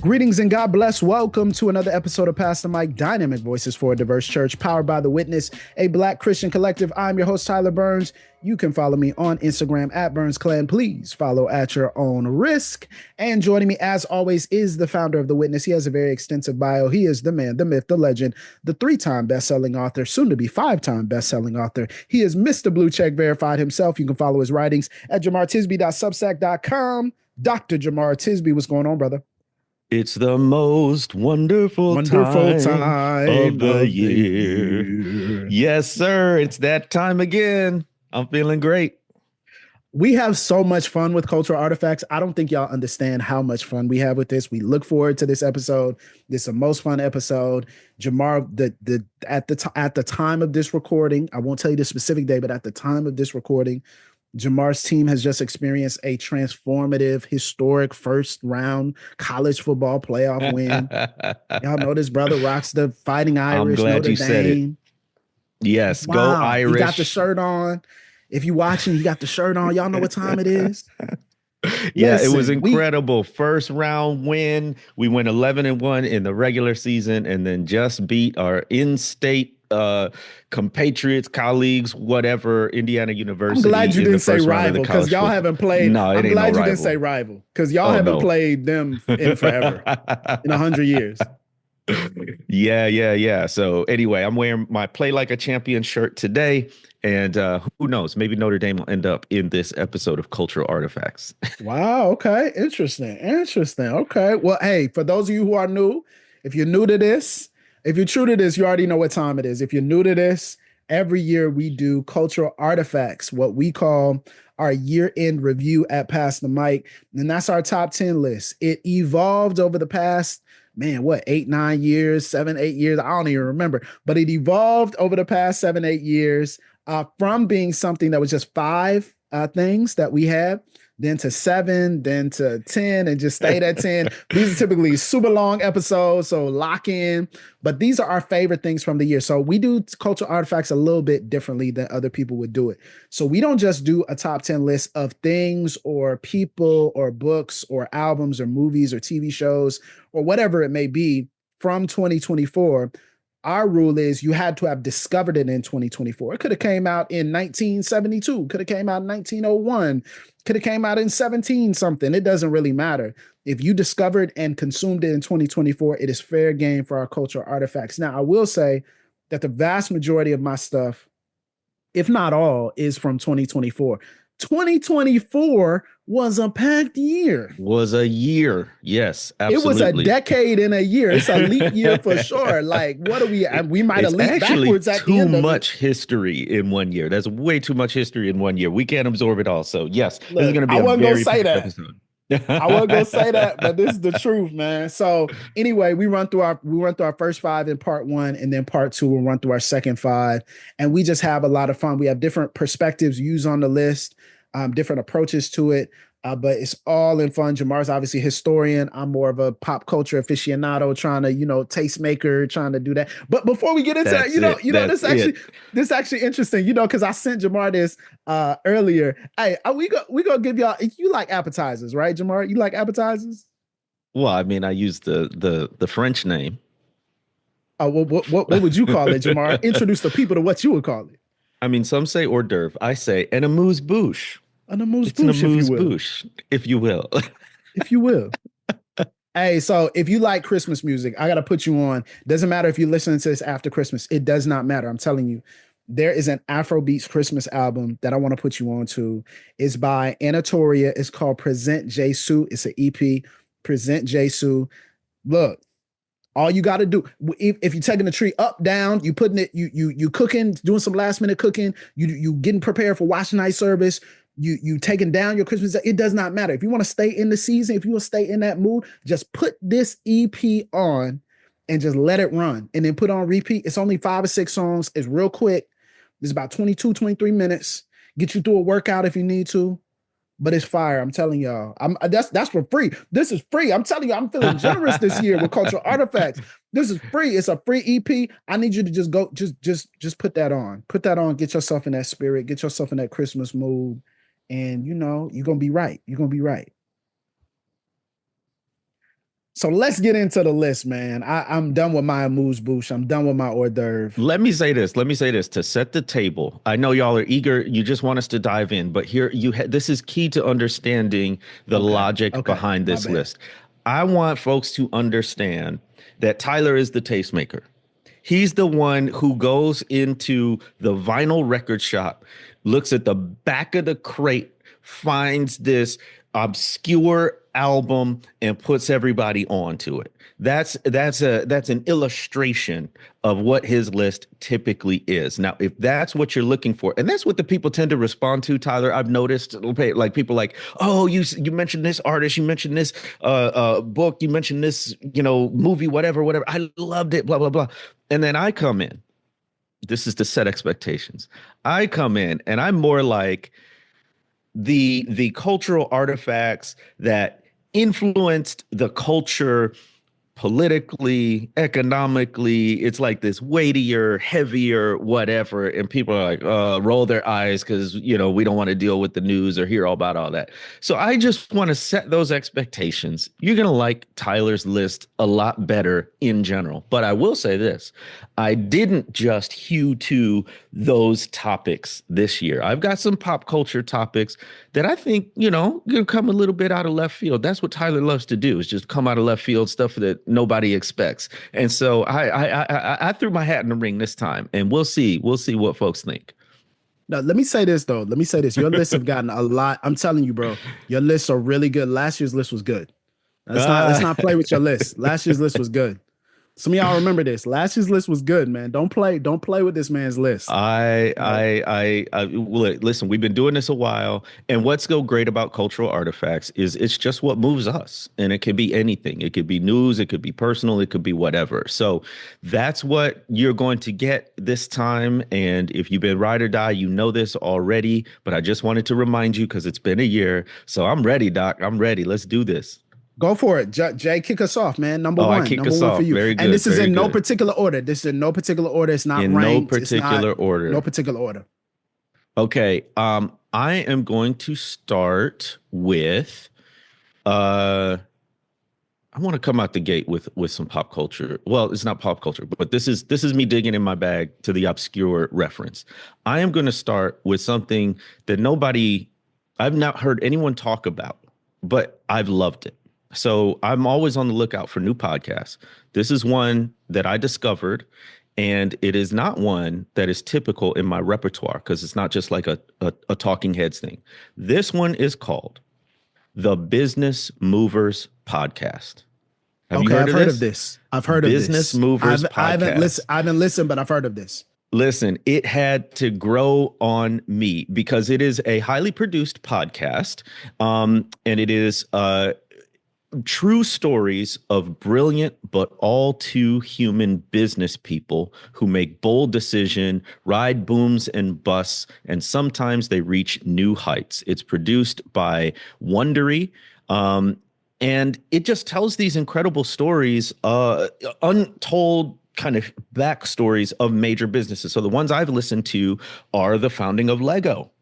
Greetings and God bless. Welcome to another episode of Pastor Mike, Dynamic Voices for a Diverse Church, powered by The Witness, a Black Christian collective. I'm your host, Tyler Burns. You can follow me on Instagram at Burns Clan. Please follow at your own risk. And joining me, as always, is the founder of The Witness. He has a very extensive bio. He is the man, the myth, the legend, the 3-time best-selling author, soon to be 5-time best-selling author. He is Mr. Blue Check Verified himself. You can follow his writings at jamartisby.substack.com. Dr. Jemar Tisby, what's going on, brother? It's the most wonderful time of the year. Yes, sir. It's that time again. I'm feeling great. We have so much fun with cultural artifacts. I don't think y'all understand how much fun we have with this. We look forward to this episode. This is the most fun episode. Jamar, at the time of this recording, I won't tell you the specific day, but at the time of this recording, Jamar's team has just experienced a transformative, historic first-round college football playoff win. Y'all know this brother rocks the Fighting Irish. I'm glad Notre you said it. Yes, wow. Go Irish. He got the shirt on. If you're watching, he got the shirt on. Y'all know what time it is. Yeah, listen, it was incredible. First round win. We went 11-1 in the regular season and then just beat our in-state compatriots, colleagues, whatever, Indiana University. I'm glad you didn't say rival because y'all haven't played. No, I'm glad you didn't say rival because y'all haven't played them in forever, in 100 years. Yeah. So anyway, I'm wearing my Play Like a Champion shirt today. And who knows, maybe Notre Dame will end up in this episode of Cultural Artifacts. Wow. Okay. Interesting. Okay. Well, hey, for those of you who are new, if you're new to this, if you're true to this, you already know what time it is. If you're new to this, every year we do Cultural Artifacts, what we call our year-end review at Pastor Mike. And that's our top 10 list. It evolved over the past 8 years, 7, 8 years. I don't even remember, but it evolved over the past 7, 8 years from being something that was just 5 things that we have, then to 7, then to 10, and just stayed at 10. These are typically super long episodes, so lock in. But these are our favorite things from the year. So we do cultural artifacts a little bit differently than other people would do it. So we don't just do a top 10 list of things or people or books or albums or movies or TV shows or whatever it may be from 2024. Our rule is you had to have discovered it in 2024. It could have came out in 1972, could have came out in 1901, could have came out in 17 something. It doesn't really matter. If you discovered and consumed it in 2024, it is fair game for our cultural artifacts. Now, I will say that the vast majority of my stuff, if not all, is from 2024. 2024 was a packed year. Was a year. Yes, absolutely. It was a decade in a year. It's a leap year for sure. Like, what do we might have leaped backwards at the end of it. Too much history in one year. That's way too much history in one year. We can't absorb it all. So yes, this is going to be a very packed episode. I wasn't gonna say that, but this is the truth, man. So anyway, we run through our first 5 in part 1, and then part 2 we'll run through our second 5, and we just have a lot of fun. We have different perspectives used on the list, different approaches to it, but it's all in fun. Jamar's obviously a historian. I'm more of a pop culture aficionado, trying to tastemaker, trying to do that. But before we get into that, this is actually interesting, because I sent Jemar this earlier. Hey, we gonna give y'all. You like appetizers, right, Jemar? You like appetizers? Well, I mean, I use the French name. What would you call it, Jemar? Introduce the people to what you would call it. I mean, some say hors d'oeuvre. I say an amuse-bouche. An amuse-bouche, if you will. If you will. Hey, so if you like Christmas music, I got to put you on. Doesn't matter if you're listening to this after Christmas. It does not matter. I'm telling you. There is an Afrobeats Christmas album that I want to put you on to. It's by Anatolia. It's called Present Jesu. It's an EP. Present Jesu. Look. All you got to do, if you're taking the tree up, down, you putting it, you cooking, doing some last minute cooking, you getting prepared for watch night service, you taking down your Christmas, it does not matter. If you want to stay in the season, if you want to stay in that mood, just put this EP on and just let it run, and then put on repeat. It's only 5 or 6 songs. It's real quick. It's about 22, 23 minutes. Get you through a workout if you need to. But it's fire. I'm telling y'all. That's for free. This is free. I'm telling you, I'm feeling generous this year with cultural artifacts. This is free. It's a free EP. I need you to just go, just put that on. Put that on. Get yourself in that spirit. Get yourself in that Christmas mood. And you're gonna be right. You're gonna be right. So let's get into the list, man. I'm done with my amuse bouche. I'm done with my hors d'oeuvre. Let me say this. Let me say this to set the table. I know y'all are eager. You just want us to dive in, but here this is key to understanding the Okay. logic Okay. behind My this bad. list. I want folks to understand that Tyler is the tastemaker. He's the one who goes into the vinyl record shop, looks at the back of the crate, finds this obscure album and puts everybody onto it. That's an illustration of what his list typically is. Now, if that's what you're looking for, and that's what the people tend to respond to, Tyler, I've noticed, like people like, oh, you mentioned this artist, you mentioned this book, you mentioned this, movie, whatever. I loved it, blah blah blah. And then I come in. This is to set expectations. I come in and I'm more like the cultural artifacts that influenced the culture politically, economically. It's like this weightier, heavier, whatever. And people are like, roll their eyes because, we don't want to deal with the news or hear all about all that. So I just want to set those expectations. You're going to like Tyler's list a lot better in general. But I will say this. I didn't just hew to those topics this year. I've got some pop culture topics that I think, gonna come a little bit out of left field. That's what Tyler loves to do, is just come out of left field stuff that nobody expects. And so I threw my hat in the ring this time, and we'll see what folks think. Now, let me say this though. Let me say this. Your lists have gotten a lot. I'm telling you, bro. Your lists are really good. Last year's list was good. Let's not play with your list. Last year's list was good. Some of y'all remember this. Last year's list was good, man. Don't play with this man's list. Listen, we've been doing this a while, and what's so great about cultural artifacts is it's just what moves us, and it could be anything. It could be news, it could be personal, it could be whatever. So that's what you're going to get this time. And if you've been ride or die, you know this already, but I just wanted to remind you because it's been a year. So I'm ready, Doc. I'm ready. Let's do this. Go for it. Jay, kick us off, man. Number one for you. Very good. And this is in no particular order. This is in no particular order. It's not ranked. No particular order. No particular order. Okay. I am going to start with I want to come out the gate with some pop culture. Well, it's not pop culture, but this is me digging in my bag to the obscure reference. I am going to start with something that I've not heard anyone talk about, but I've loved it. So I'm always on the lookout for new podcasts. This is one that I discovered, and it is not one that is typical in my repertoire because it's not just like a talking heads thing. This one is called the Business Movers Podcast. Have you heard of this? I've heard of this. Business Movers Podcast. I haven't listened, but I've heard of this. Listen, it had to grow on me because it is a highly produced podcast, and it is true stories of brilliant but all too human business people who make bold decisions, ride booms and busts, and sometimes they reach new heights. It's produced by Wondery, and it just tells these incredible stories, untold kind of backstories of major businesses. So the ones I've listened to are the founding of Lego,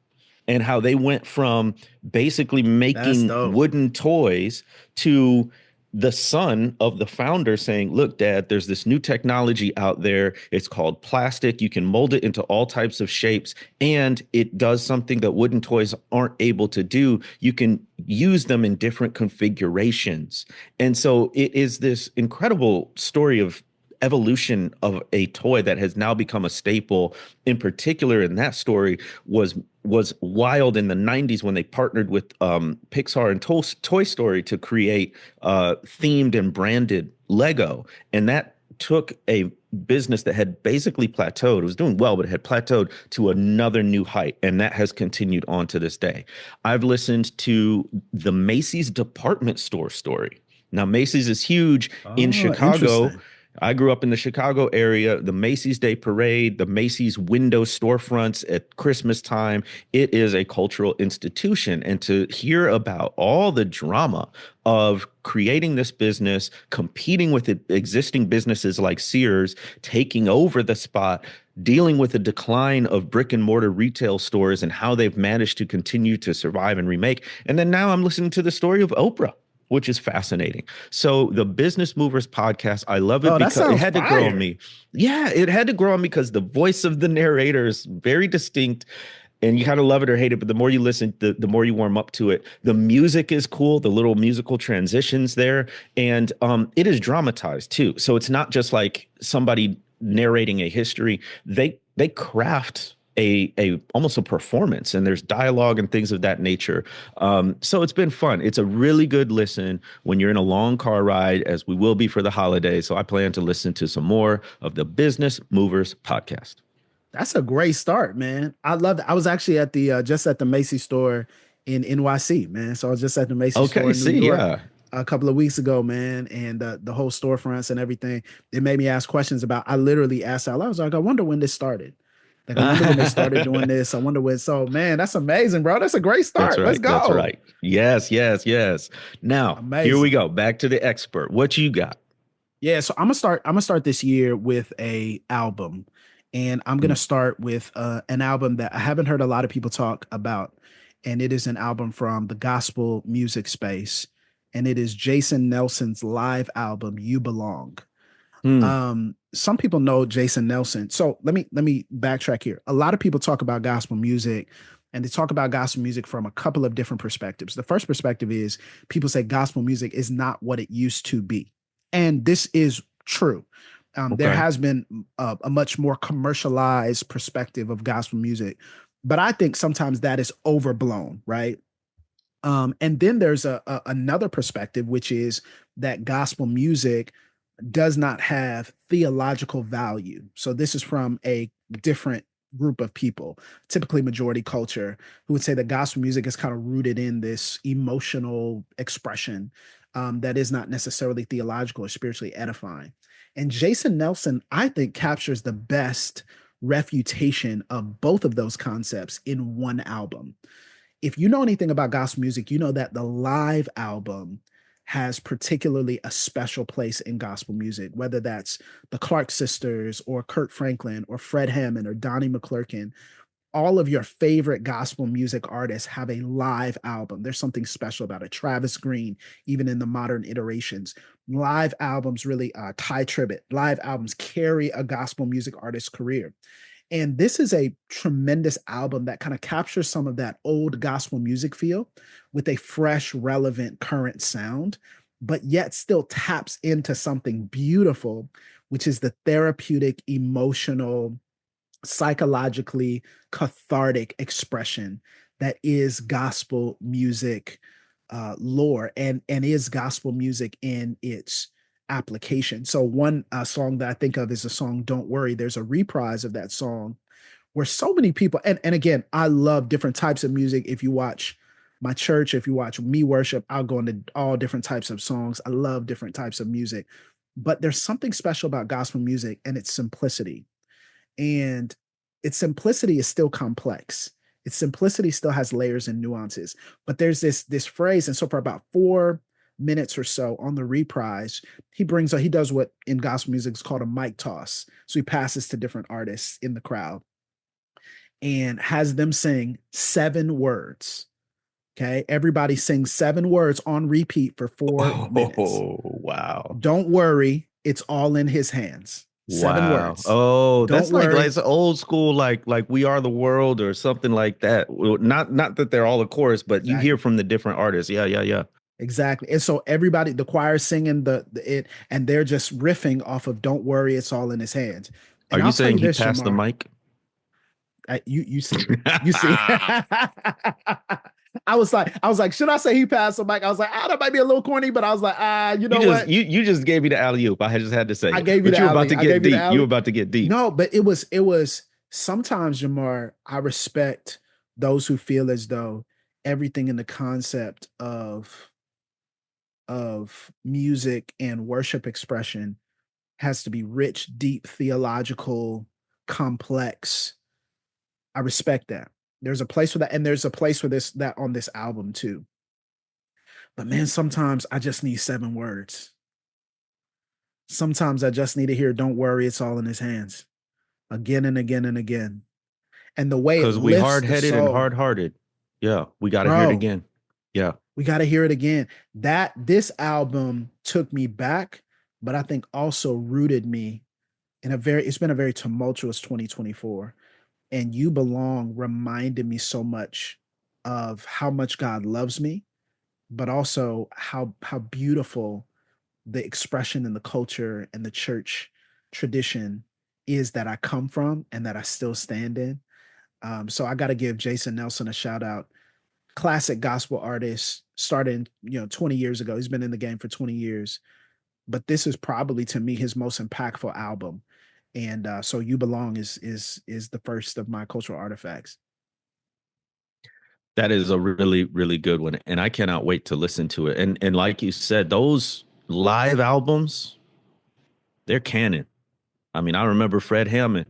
and how they went from basically making wooden toys to the son of the founder saying, look, Dad, there's this new technology out there. It's called plastic. You can mold it into all types of shapes, and it does something that wooden toys aren't able to do. You can use them in different configurations. And so it is this incredible story of evolution of a toy that has now become a staple. In particular, in that story was wild in the 90s when they partnered with Pixar and Toy Story to create themed and branded Lego. And that took a business that had basically plateaued. It was doing well, but it had plateaued to another new height. And that has continued on to this day. I've listened to the Macy's department store story. Now, Macy's is huge in Chicago. I grew up in the Chicago area, the Macy's Day Parade, the Macy's window storefronts at Christmas time. It is a cultural institution. And to hear about all the drama of creating this business, competing with existing businesses like Sears, taking over the spot, dealing with the decline of brick and mortar retail stores and how they've managed to continue to survive and remake. And then now I'm listening to the story of Oprah which is fascinating. So the Business Movers podcast, I love it Oh, that because it sounds had to grow on fire. me. Yeah, it had to grow on me because the voice of the narrator is very distinct, and you kind of love it or hate it, but the more you listen, the more you warm up to it. The music is cool, the little musical transitions there, and it is dramatized too. So it's not just like somebody narrating a history. They craft a almost a performance, and there's dialogue and things of that nature. So it's been fun. It's a really good listen when you're in a long car ride, as we will be for the holidays. So I plan to listen to some more of the Business Movers podcast. That's a great start, man. I love that. I was actually at the just at the Macy's store in NYC, man. So I was just at the Macy's store Okay, in New see, York yeah. a couple of weeks ago, man, and the whole storefronts and everything. It made me ask questions about. I literally asked out loud. I was like, I wonder when this started. Like, I wonder when they started doing this. I wonder when. So, man, that's amazing, bro. That's a great That's start. Let's right. That's go. right. Yes, yes, yes. Now, here we Amazing. go. Back to the expert. What you got? Yeah, so I'm gonna start this year with a album, and I'm gonna Mm, start with an album that I haven't heard a lot of people talk about, and it is an album from the gospel music space, and it is Jason Nelson's live album "You Belong." mm, Some people know Jason Nelson, so let me backtrack here. A lot of people talk about gospel music, and they talk about gospel music from a couple of different perspectives. The first perspective is people say gospel music is not what it used to be, and this is true. There okay. has been a much more commercialized perspective of gospel music, but I think sometimes that is overblown, right? And then there's another perspective, which is that gospel music does not have theological value. So this is from a different group of people, typically majority culture, who would say that gospel music is kind of rooted in this emotional expression that is not necessarily theological or spiritually edifying. And Jason Nelson, I think, captures the best refutation of both of those concepts in one album. If you know anything about gospel music, you know that the live album has particularly a special place in gospel music, whether that's the Clark sisters or Kurt Franklin or Fred Hammond or Donnie McClurkin. All of your favorite gospel music artists have a live album. There's something special about it. Travis Green, even in the modern iterations, live albums really Ty Tribbett. Live albums carry a gospel music artist's career. And this is a tremendous album that kind of captures some of that old gospel music feel with a fresh, relevant, current sound, but yet still taps into something beautiful, which is the therapeutic, emotional, psychologically cathartic expression that is gospel music lore and is gospel music in its application. So one song that I think of is the song "Don't Worry." There's a reprise of that song where so many people and again, I love different types of music. If you watch my church, if you watch me worship, I'll go into all different types of songs. I love different types of music, but there's something special about gospel music and its simplicity, and its simplicity is still complex. Its simplicity still has layers and nuances. But there's this phrase, and so for about 4 minutes or so on the reprise, he does what in gospel music is called a mic toss. So he passes to different artists in the crowd and has them sing 7 words. Okay, everybody sings 7 words on repeat for 4 minutes. Oh, wow. Don't worry, it's all in his hands. Seven Wow. words. Oh, Don't that's like worry. it's old school, like We Are the World or something like that. Well, not that they're all a chorus, but you hear Exactly. from the different artists. Yeah, yeah, yeah. Exactly. And so everybody, the choir singing the it, and they're just riffing off of "Don't Worry, It's All in His Hands." Are And you I'll tell saying you he this, passed the Jamar. mic? You see, you see. I was like, should I say he passed the mic? I was like, that might be a little corny, but I was like, you You know just what? you just gave me the alley oop. I just had to say I it. gave you But the you were about alley. to I get gave you the deep. You were alley. about to get deep. No, but it was sometimes, Jamar, I respect those who feel as though everything in the concept of music and worship expression has to be rich, deep, theological, complex. I respect that. There's a place for that, and there's a place for this that on this album too. But man, sometimes I just need 7 words. Sometimes I just need to hear, "Don't worry, it's all in his hands," again and again and again. And the way it Because we lifts the hard-headed and soul, hard-hearted. Yeah, we got to hear it bro. again. Yeah. We got to hear it again. This album took me back, but I think also rooted me in it's been a very tumultuous 2024. And You Belong reminded me so much of how much God loves me, but also how beautiful the expression and the culture and the church tradition is that I come from and that I still stand in. So I got to give Jason Nelson a shout out. Classic gospel artist, started 20 years ago. He's been in the game for 20 years, but this is probably to me his most impactful album. And so You Belong is the first of my cultural artifacts. That is a really, really good one. And I cannot wait to listen to it. And like you said, those live albums, they're canon. I mean, I remember Fred Hammond.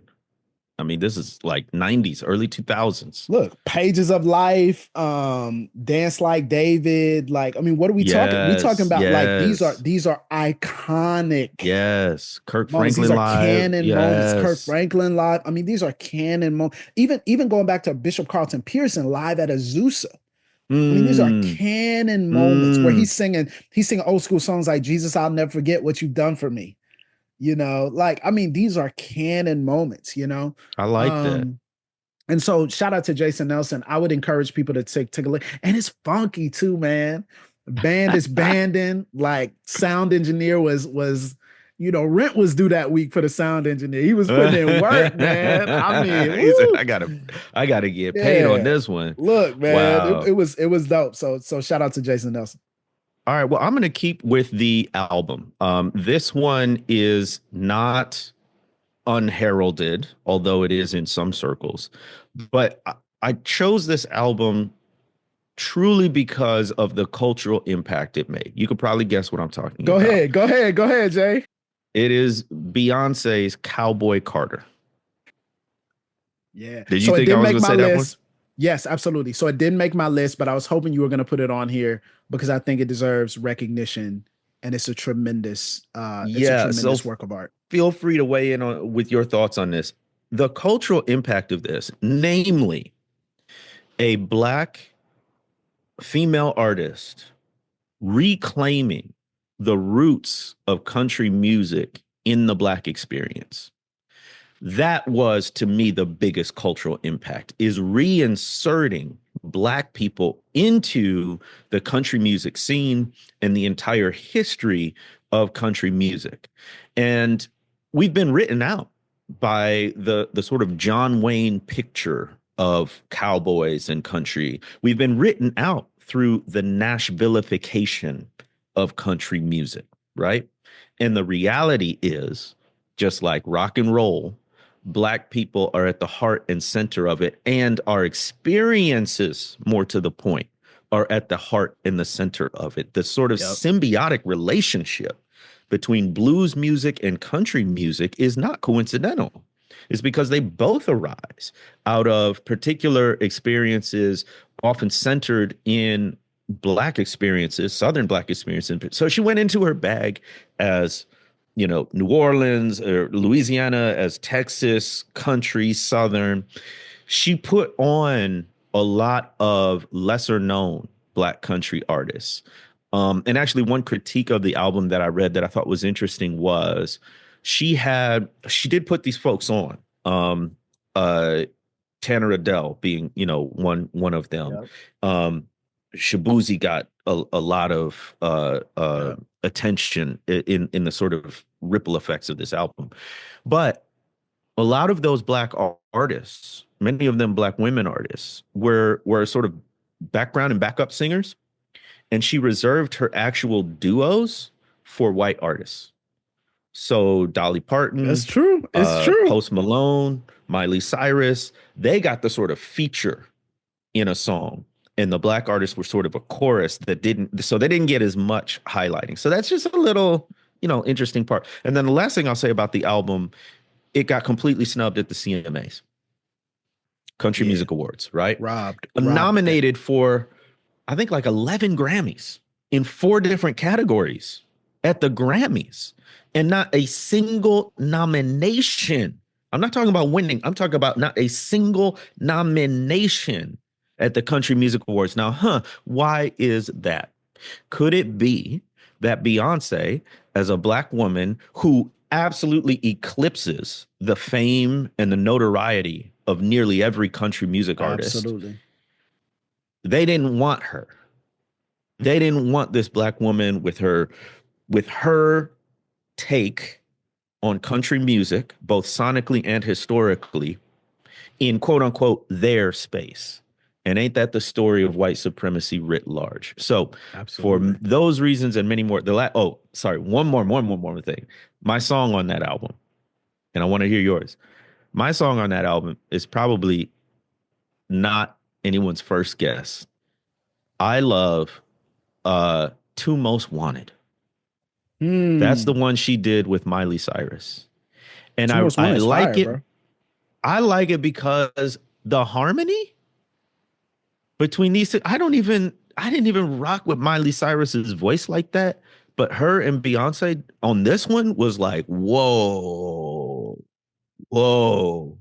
I mean, this is like 90s, early 2000s. Look, Pages of Life, Dance Like David. Like, I mean, what are we talking? We talking Yes, about like yes, these are iconic yes. Kirk moments. These Franklin are live. canon moments. Kirk Yes. Franklin live. I mean, these are canon moments. Even going back to Bishop Carlton Pearson live at Azusa. I mean, these are Mm, canon moments where mm. he's singing old school songs like Jesus, I'll never forget what you've done for me. Like, I mean, these are canon moments. I like that. Um, and so shout out to Jason Nelson. I would encourage people to take a look. And it's funky too, man. Band is banding. Like sound engineer Rent was due that week for the sound engineer. He was putting in work, man. I mean, He said, woo. I gotta get paid on Yeah. this one. Look, man, Wow. it was dope. So shout out to Jason Nelson. All right. Well, I'm going to keep with the album. This one is not unheralded, although it is in some circles. But I chose this album truly because of the cultural impact it made. You could probably guess what I'm talking Go about. ahead. Go ahead. Go ahead, Jay. It is Beyonce's Cowboy Carter. Yeah. Did you So it think I didn't was make going to my say that one? list. Yes, absolutely. So it didn't make my list, but I was hoping you were going to put it on here because I think it deserves recognition and it's a Yeah. So tremendous work of art. feel free to weigh in with your thoughts on this. The cultural impact of this, namely a black female artist reclaiming the roots of country music in the black experience. That was to me the biggest cultural impact, is reinserting black people into the country music scene and the entire history of country music. And we've been written out by the sort of John Wayne picture of cowboys and country. We've been written out through the Nashvilleification of country music, right? And the reality is, just like rock and roll, black people are at the heart and center of it, and our experiences, more to the point, are at the heart and the center of it. The sort of Yep. symbiotic relationship between blues music and country music is not coincidental. It's because they both arise out of particular experiences, often centered in black experiences, Southern black experiences. So she went into her bag as, New Orleans or Louisiana, as Texas, country, Southern. She put on a lot of lesser known black country artists. And actually, one critique of the album that I read that I thought was interesting was she did put these folks on. Uh, Tanner Adele being, one of them. Yep. Um, Shabuzi got a lot of Yep. attention in the sort of ripple effects of this album. But a lot of those black artists, many of them black women artists, were sort of background and backup singers, and she reserved her actual duos for white artists. So Dolly That's Parton, true. It's true. Post Malone, Miley Cyrus, they got the sort of feature in a song. And the black artists were sort of a chorus so they didn't get as much highlighting. So that's just a little, interesting part. And then the last thing I'll say about the album, it got completely snubbed at the CMAs, Country Yeah. Music Awards, right? Robbed. Nominated for, I think, like 11 Grammys in 4 different categories at the Grammys, and not a single nomination. I'm not talking about winning. I'm talking about not a single nomination at the Country Music Awards. Now, why is that? Could it be that Beyonce, as a black woman who absolutely eclipses the fame and the notoriety of nearly every country music artist, Absolutely. they didn't want her. They didn't want this black woman with her take on country music, both sonically and historically, in quote unquote their space. And ain't that the story of white supremacy writ large? So, for Absolutely. those reasons and many more, one more thing. My song on that album, and I want to hear yours. My song on that album is probably not anyone's first guess. I love Two Most Wanted. That's the Hmm. one she did with Miley Cyrus. And Two I, Most One I is like fire, it. bro. I like it because the harmony between these two, I didn't even rock with Miley Cyrus's voice like that. But her and Beyonce on this one was like, whoa, whoa.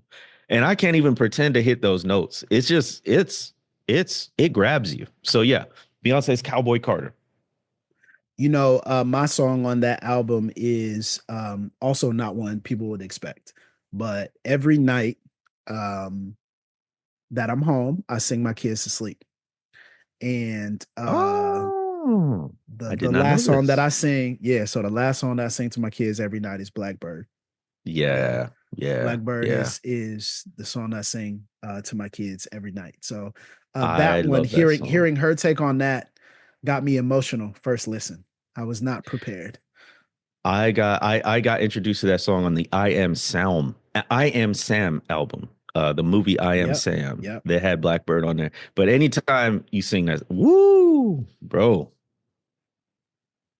And I can't even pretend to hit those notes. It grabs you. So yeah, Beyonce's Cowboy Carter. My song on that album is also not one people would expect, but every night um, that I'm home, I sing my kids to sleep. And Oh, the I did the not know last song that this. I sing, yeah, so the last song that I sing to my kids every night is Blackbird. Yeah, yeah, Blackbird yeah. is the song I sing to my kids every night. So I that one, love that song. hearing her take on that, got me emotional first listen. I was not prepared. I got introduced to that song on the I Am Sam album. The movie I Am Yep, Sam. yep. They had Blackbird on there. But anytime you sing that, woo, bro,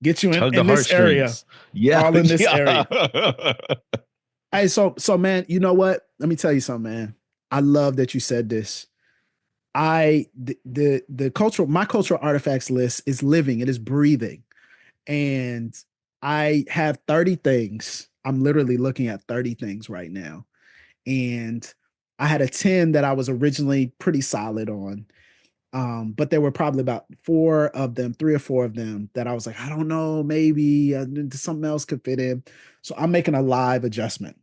Get you tug the in this area, heartstrings. Yeah, all in this yeah. area. Hey, so man, you know what? Let me tell you something, man. I love that you said this. The cultural my cultural artifacts list is living, it is breathing. And I have 30 things. I'm literally looking at 30 things right now. And I had a 10 that I was originally pretty solid on. But there were probably about four of them, three or four of them that I was like, I don't know, maybe something else could fit in. So I'm making a live adjustment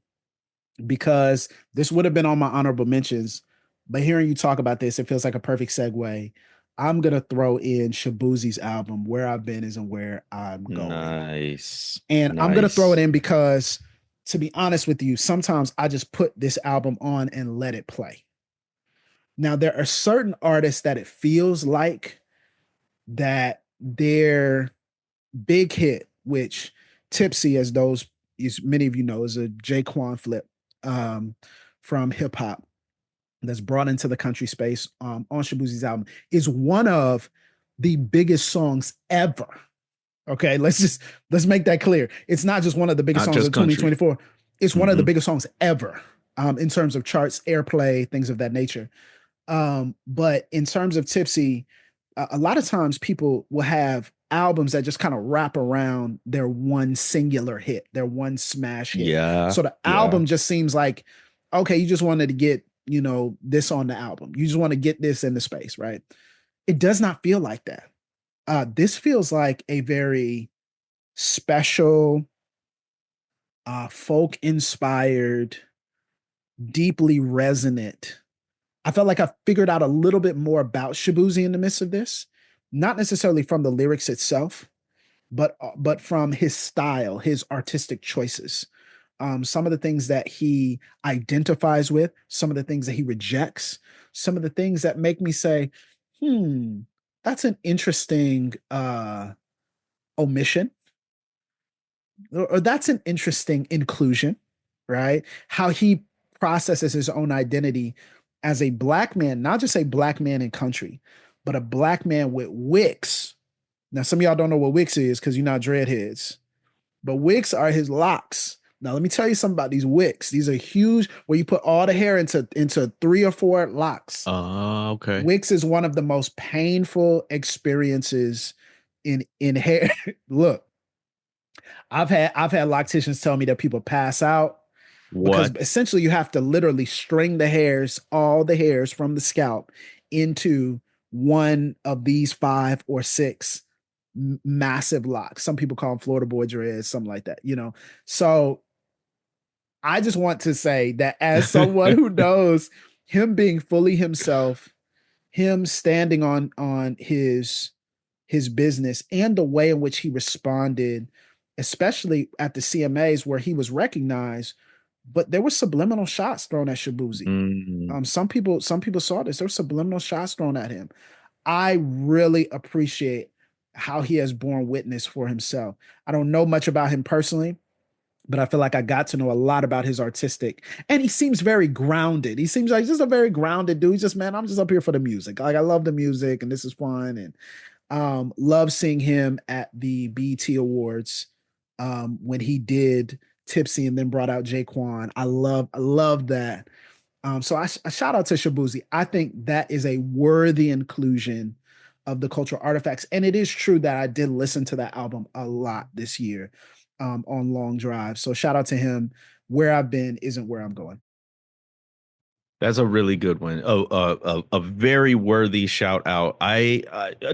because this would have been on my honorable mentions. But hearing you talk about this, it feels like a perfect segue. I'm gonna throw in Shabuzi's album, Where I've Been Isn't Where I'm Going. Nice. And I'm gonna throw it Nice. in because, to be honest with you, sometimes I just put this album on and let it play. Now, there are certain artists that it feels like that their big hit, which Tipsy, as many of you know, is a Jaquan flip um, from hip hop that's brought into the country space on Shabuzi's album, is one of the biggest songs ever. Okay, let's make that clear. It's not just one of the biggest Not songs just of country. 2024. It's one of the Hmm. biggest songs ever in terms of charts, airplay, things of that nature. But in terms of Tipsy, a lot of times people will have albums that just kind of wrap around their one singular hit, their one smash hit. Yeah. So the Yeah. album just seems like, okay, you just wanted to get, this on the album. You just want to get this in the space, right? It does not feel like that. This feels like a very special, folk inspired, deeply resonant. I felt like I figured out a little bit more about Shabuzi in the midst of this, not necessarily from the lyrics itself, but from his style, his artistic choices. Some of the things that he identifies with, some of the things that he rejects, some of the things that make me say, "Hmm, that's an interesting omission, or that's an interesting inclusion," right? How he processes his own identity as a black man, not just a black man in country, but a black man with wicks. Now, some of y'all don't know what wicks is because you're not dreadheads, but wicks are his locks. Now, let me tell you something about these wicks. These are huge, where you put all the hair into three or four locks. Okay. Wicks is one of the most painful experiences in hair. Look, I've had locticians tell me that people pass out because What? essentially you have to literally string the hairs, all the hairs from the scalp, into one of these 5 or 6 massive locks. Some people call them Florida Boy dreads, something like that, you know. So I just want to say that as someone who knows him being fully himself, him standing on his business and the way in which he responded, especially at the CMAs where he was recognized, but there were subliminal shots thrown at Shabuzi. Some people saw this. There were subliminal shots thrown at him. I really appreciate how he has borne witness for himself. I don't know much about him personally, but I feel like I got to know a lot about his artistic. And he seems very grounded. He seems like just a very grounded dude. He's just, man, I'm just up here for the music. Like, I love the music and this is fun. And love seeing him at the BET Awards when he did Tipsy and then brought out Jaquan. I love that. So I shout out to Shabuzi. I think that is a worthy inclusion of the cultural artifacts. And it is true that I did listen to that album a lot this year on long drives. So shout out to him. Where I've been isn't where I'm going. That's a really good one. A very worthy shout out. I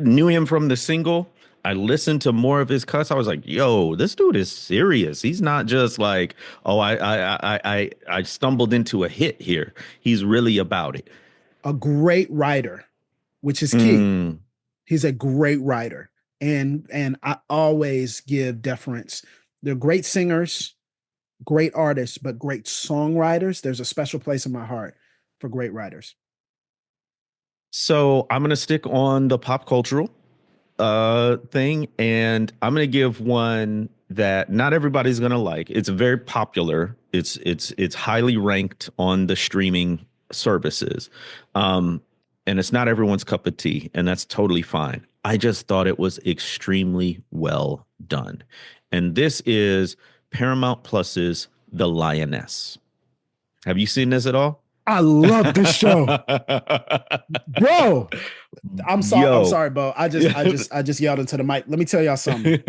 knew him from the single. I listened to more of his cuts. I was like, "Yo, this dude is serious. He's not just like, oh, I stumbled into a hit here. He's really about it." A great writer, which is key. He's a great writer, and I always give deference. They're great singers, great artists, but great songwriters. There's a special place in my heart for great writers. So I'm gonna stick on the pop cultural thing, and I'm gonna give one that not everybody's gonna like. It's very popular. It's highly ranked on the streaming services. And it's not everyone's cup of tea, and that's totally fine. I just thought it was extremely well done. And this is Paramount Plus's The Lioness. Have you seen this at all? I love this show. Bro. I'm sorry. Yo. I'm sorry, bro. I just yelled into the mic. Let me tell y'all something.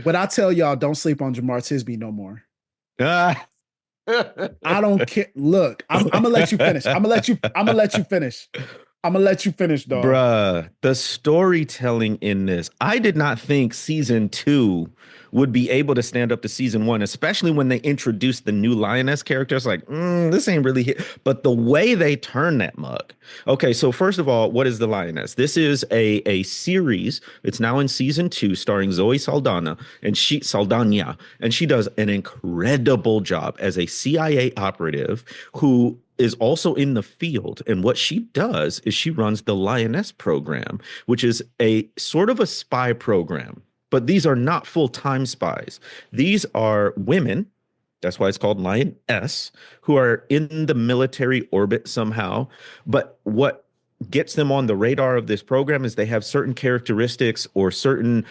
But I tell y'all, don't sleep on Jemar Tisby no more. I don't care. Look, I'm gonna let you finish. I'm gonna let you finish. I'm gonna let you finish, dog. Bruh, the storytelling in this, I did not think season 2 would be able to stand up to season 1, especially when they introduced the new lioness characters. Like, this ain't really hit. But the way they turn that mug. Okay, so first of all, what is the lioness? This is a series. It's now in season 2, starring Zoe Saldana, and she does an incredible job as a CIA operative who is also in the field. And what she does is she runs the Lioness program, which is a sort of a spy program. But these are not full-time spies. These are women, that's why it's called Lioness, who are in the military orbit somehow. But what gets them on the radar of this program is they have certain characteristics or certain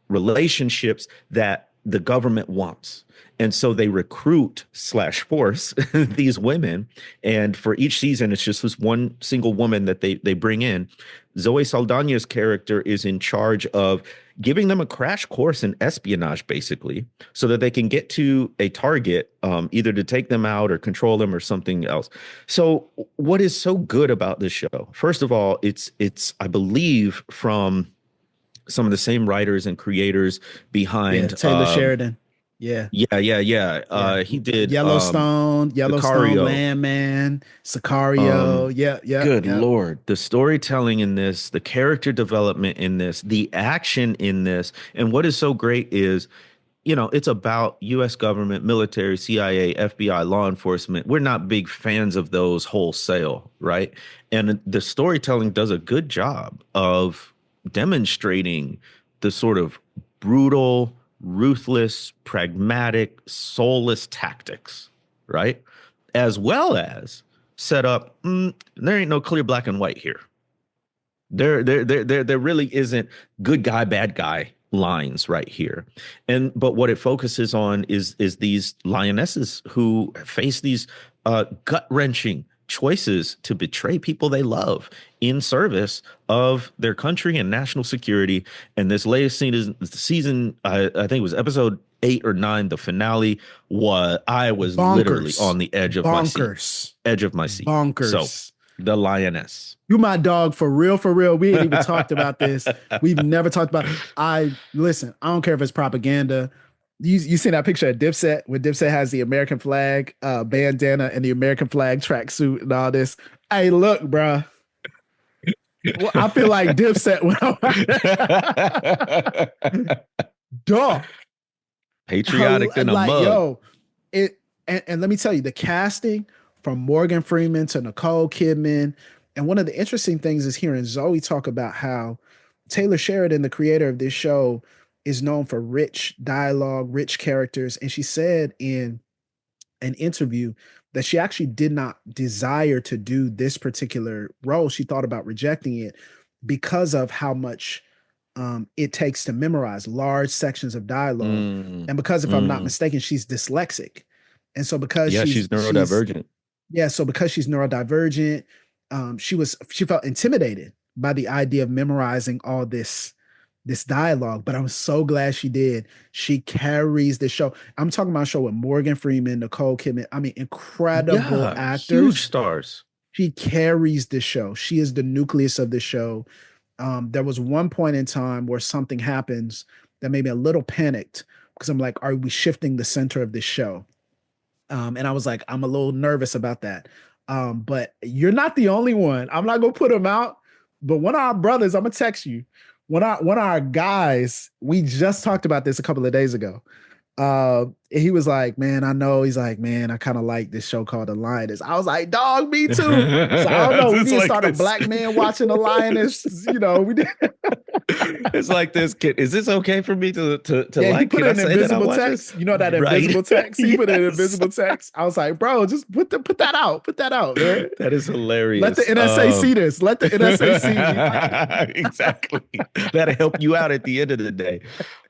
relationships that the government wants. And so they recruit / force these women. And for each season, it's just this one single woman that they bring in. Zoe Saldana's character is in charge of giving them a crash course in espionage, basically, so that they can get to a target, either to take them out or control them or something else. So what is so good about this show? First of all, it's I believe, from some of the same writers and creators behind Taylor Sheridan. Yeah. He did Yellowstone, Landman, Sicario. Good Lord. The storytelling in this, the character development in this, the action in this. And what is so great is, it's about U.S. government, military, CIA, FBI, law enforcement. We're not big fans of those wholesale, right? And the storytelling does a good job of demonstrating the sort of brutal, ruthless, pragmatic, soulless tactics, right? As well as set up, there ain't no clear black and white here. There really isn't good guy, bad guy lines right here. But what it focuses on is these lionesses who face these gut-wrenching choices to betray people they love in service of their country and national security. And this latest season, I think it was episode 8 or 9, the finale, I was literally on the edge of my seat. Bonkers. So The lioness. You my dog for real, for real. We ain't even talked about this. We've never talked about. I listen. I don't care if it's propaganda. You seen that picture of Dipset where Dipset has the American flag bandana and the American flag tracksuit and all this. Hey, look, bruh. Well, I feel like Dipset when dog. Patriotic than a Like, mug. yo, it and let me tell you, the casting from Morgan Freeman to Nicole Kidman. And one of the interesting things is hearing Zoe talk about how Taylor Sheridan, the creator of this show, is known for rich dialogue, rich characters. And she said in an interview that she actually did not desire to do this particular role. She thought about rejecting it because of how much it takes to memorize large sections of dialogue. And because, if I'm not mistaken, she's dyslexic. And so because she's neurodivergent. So because she's neurodivergent, she felt intimidated by the idea of memorizing all this dialogue, but I'm so glad she did. She carries the show. I'm talking about a show with Morgan Freeman, Nicole Kidman. I mean, incredible actors. Huge stars. She carries the show. She is the nucleus of the show. There was one point in time where something happens that made me a little panicked because I'm like, are we shifting the center of this show? And I was like, I'm a little nervous about that. But you're not the only one. I'm not gonna put them out, but one of our brothers, I'm gonna text you. One of our guys, we just talked about this a couple of days ago. He was like, man, I know. He's like, man, I kind of like this show called The Lioness. I was like, dog, me too. So I don't know. We need to start a black man watching The Lioness. You know, we did. It's like this kid. Is this okay for me to yeah, like? He put in invisible text. You know that invisible text. He put in invisible text. I was like, bro, just put that out. Put that out, man. That is hilarious. Let the NSA see this. Let the NSA see. Exactly. That'll help you out at the end of the day.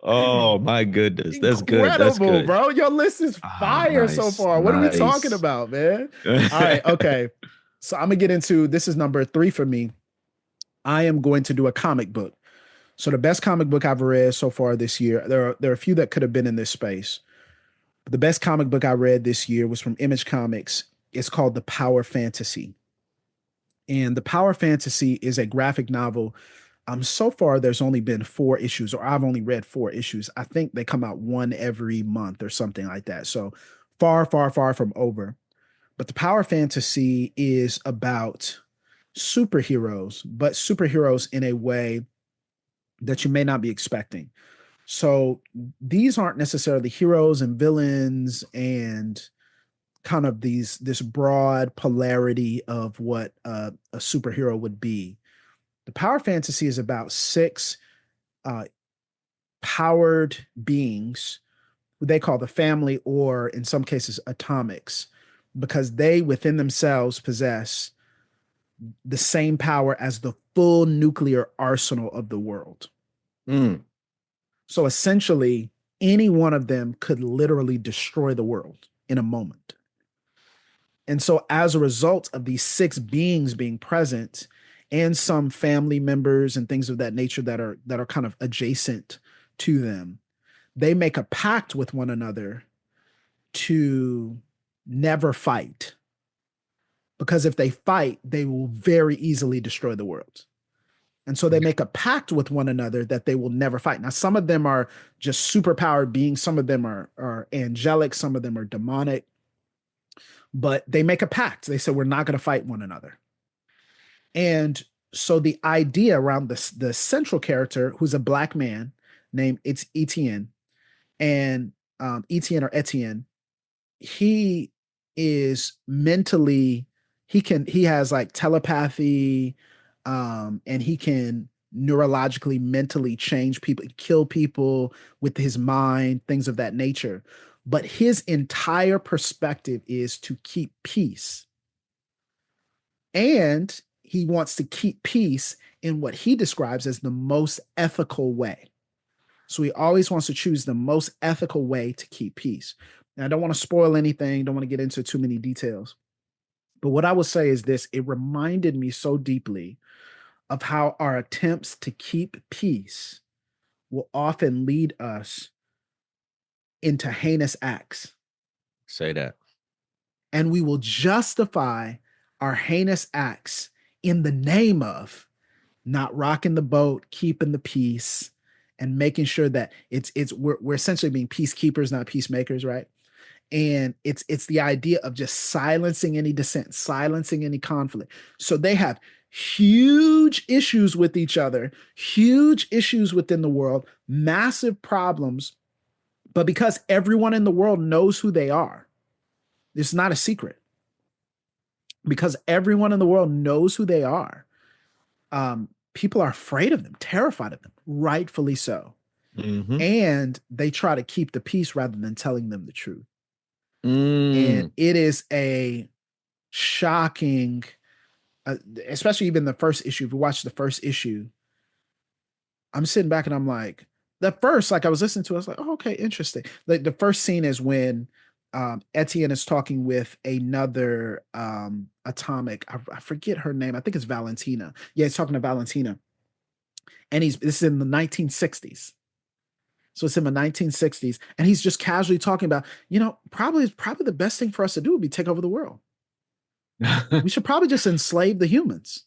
Oh my goodness, that's good. That's good, bro. Your list is fire nice, so far. What are we talking about, man? All right, okay. So I'm gonna get into this. Is number 3 for me. I am going to do a comic book. So the best comic book I've read so far this year. There are a few that could have been in this space. But the best comic book I read this year was from Image Comics. It's called The Power Fantasy. And The Power Fantasy is a graphic novel. So far, there's only been 4 issues, or I've only read 4 issues. I think they come out one every month or something like that. So far, far, far from over. But The Power Fantasy is about superheroes, but superheroes in a way that you may not be expecting. So these aren't necessarily heroes and villains and kind of this broad polarity of what a superhero would be. The Power Fantasy is about 6 powered beings who they call the family, or in some cases atomics, because they within themselves possess the same power as the full nuclear arsenal of the world. So essentially, any one of them could literally destroy the world in a moment. And so as a result of these 6 beings being present, and some family members and things of that nature that are kind of adjacent to them, they make a pact with one another to never fight. Because if they fight, they will very easily destroy the world. And so they make a pact with one another that they will never fight. Now, some of them are just superpowered beings. Some of them are angelic. Some of them are demonic. But they make a pact. They say, we're not going to fight one another. And so the idea around the central character, who's a black man named Etienne, and Etienne or Etienne, he is mentally, he has like telepathy, and he can neurologically, mentally change people, kill people with his mind, things of that nature. But his entire perspective is to keep peace. And he wants to keep peace in what he describes as the most ethical way. So he always wants to choose the most ethical way to keep peace. Now, I don't want to spoil anything, don't want to get into too many details. But what I will say is this: it reminded me so deeply of how our attempts to keep peace will often lead us into heinous acts. Say that. And we will justify are heinous acts in the name of not rocking the boat, keeping the peace, and making sure that we're essentially being peacekeepers, not peacemakers, right? And it's the idea of just silencing any dissent, silencing any conflict. So they have huge issues with each other, huge issues within the world, massive problems, but because everyone in the world knows who they are, it's not a secret. Because everyone in the world knows who they are, people are afraid of them, terrified of them, rightfully so. Mm-hmm. And they try to keep the peace rather than telling them the truth. And Mm. it is a shocking, especially even the first issue. If you watch the first issue, I'm sitting back and I'm like, the first, like I was listening to, it, I was like, oh, okay, interesting. Like the first scene is when Etienne is talking with another atomic. I forget her name. I think it's Valentina. Yeah, he's talking to Valentina, and this is in the 1960s. So it's in the 1960s, and he's just casually talking about, probably the best thing for us to do would be take over the world. We should probably just enslave the humans.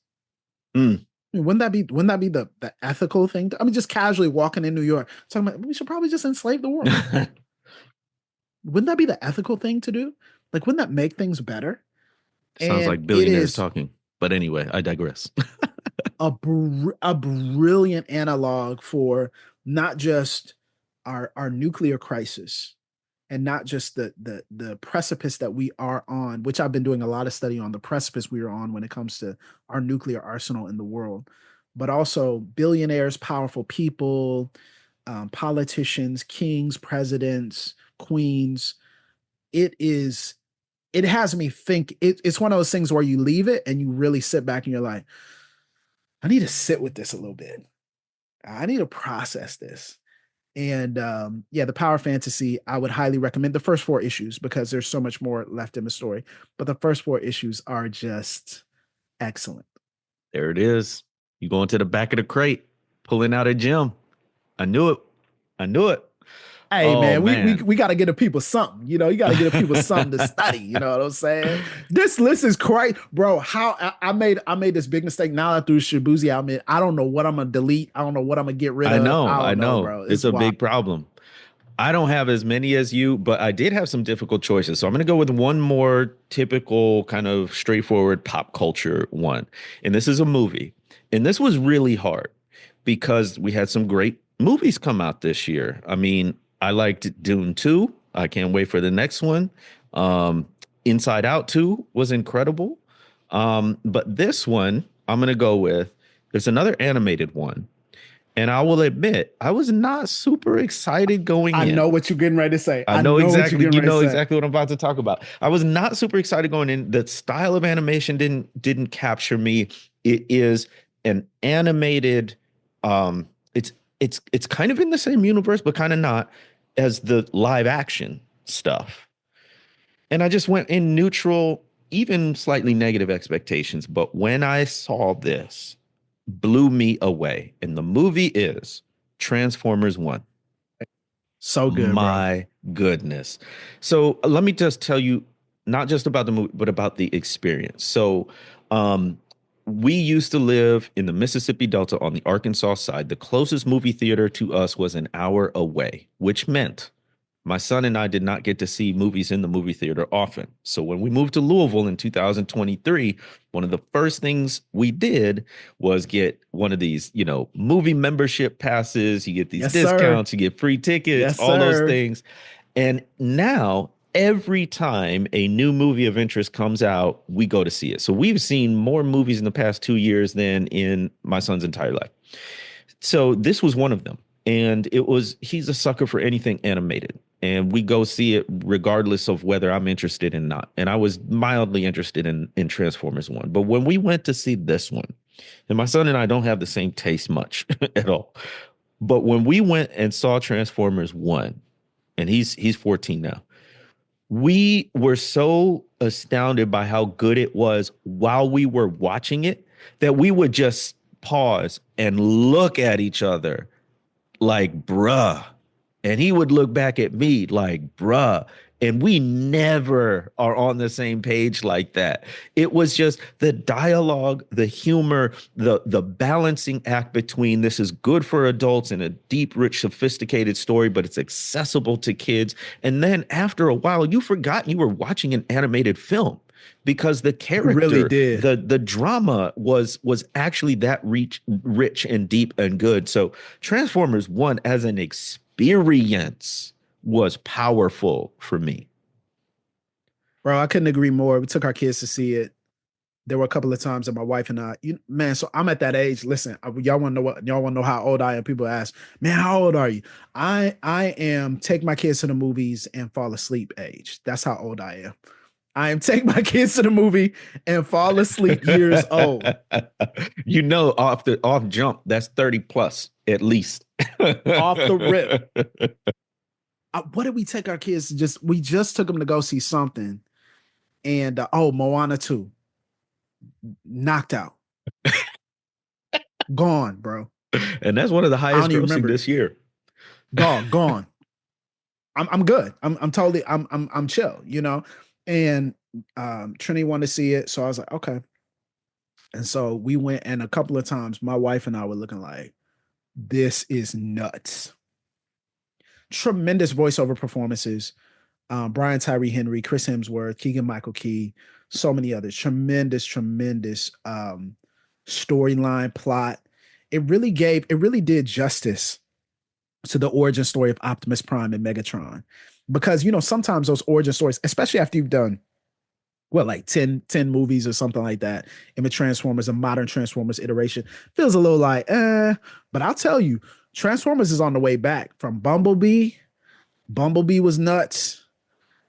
Mm. I mean, wouldn't that be the ethical thing? Just casually walking in New York talking about we should probably just enslave the world. Wouldn't that be the ethical thing to do? Like, wouldn't that make things better? Sounds And like it billionaires is talking. But anyway, I digress. a brilliant analog for not just our nuclear crisis and not just the precipice that we are on, which I've been doing a lot of study on the precipice we are on when it comes to our nuclear arsenal in the world, but also billionaires, powerful people, politicians, kings, presidents, queens. It has me think. It's one of those things where you leave it and you really sit back and you're like, I need to sit with this a little bit. I need to process this. And yeah, the Power Fantasy, I would highly recommend the first four issues because there's so much more left in the story. But the first four issues are just excellent. There it is. You go into the back of the crate, pulling out a gem. I knew it. I knew it. Hey Oh man, we man. we got to get the people something. You got to get the people something to study. You know what I'm saying? This list is great, bro. How I made this big mistake. Now I threw Shibuzi out. I don't know what I'm gonna delete. I don't know what I'm gonna get rid I of. know. I I don't know, know. bro. It's It's a wild. big problem. I don't have as many as you, but I did have some difficult choices. So I'm going to go with one more typical kind of straightforward pop culture one. And this is a movie. And this was really hard because we had some great movies come out this year. I mean, I liked Dune 2. I can't wait for the next one. Um, Inside Out 2 was incredible. But this one, I'm going to go with, there's another animated one. And I will admit, I was not super excited going I know in. what you're getting ready to say. I I know know what you're exactly, getting you ready to know say. exactly what I'm about to talk about. I was not super excited going in. The style of animation didn't capture me. It is an animated, um, it's it's kind of in the same universe, but kind of not as the live action stuff. And I just went in neutral, even slightly negative expectations. But when I saw this, blew me away. And the movie is Transformers 1. So good, bro. My goodness. So let me just tell you not just about the movie, but about the experience. So um, we used to live in the Mississippi Delta on the Arkansas side. The closest movie theater to us was an hour away, which meant my son and I did not get to see movies in the movie theater often. So when we moved to Louisville in 2023, one of the first things we did was get one of these, movie membership passes. You get these Yes, sir. discounts, you get free tickets, Yes, all those sir. things. And now every time a new movie of interest comes out, we go to see it. So we've seen more movies in the past 2 years than in my son's entire life. So this was one of them. And he's a sucker for anything animated. And we go see it regardless of whether I'm interested in not. And I was mildly interested in Transformers 1. But when we went to see this one, and my son and I don't have the same taste much at all. But when we went and saw Transformers 1, and he's 14 now, we were so astounded by how good it was while we were watching it that we would just pause and look at each other like, bruh. And he would look back at me like, bruh. And we never are on the same page like that. It was just the dialogue, the humor, the balancing act between this is good for adults and a deep, rich, sophisticated story, but it's accessible to kids. And then after a while, you forgot you were watching an animated film because the Really character, did. the drama was actually that rich and deep and good. So Transformers 1 as an experience was powerful for me. Bro, I couldn't agree more. We took our kids to see it. There were a couple of times that my wife and I, man, so I'm at that age. Listen, y'all want to know what? Y'all want to know how old I am? People ask, man, how old are you? I am take my kids to the movies and fall asleep age. That's how old I am. I am take my kids to the movie and fall asleep years old. You know, off jump, that's 30 plus at least. Off the rip. What did we take our kids to we just took them to go see something. And Moana 2. Knocked out. Gone, bro. And that's one of the highest grossing this year. Gone. I'm good. I'm totally I'm chill, you know. And Trinity wanted to see it, so I was like, okay. And so we went, and a couple of times my wife and I were looking like, this is nuts. Tremendous voiceover performances. Brian Tyree Henry, Chris Hemsworth, Keegan Michael Key, so many others. Tremendous storyline, plot. It really did justice to the origin story of Optimus Prime and Megatron. Because, sometimes those origin stories, especially after you've done, like 10 movies or something like that, in the Transformers, a modern Transformers iteration, feels a little like, but I'll tell you, Transformers is on the way back from Bumblebee. Bumblebee was nuts.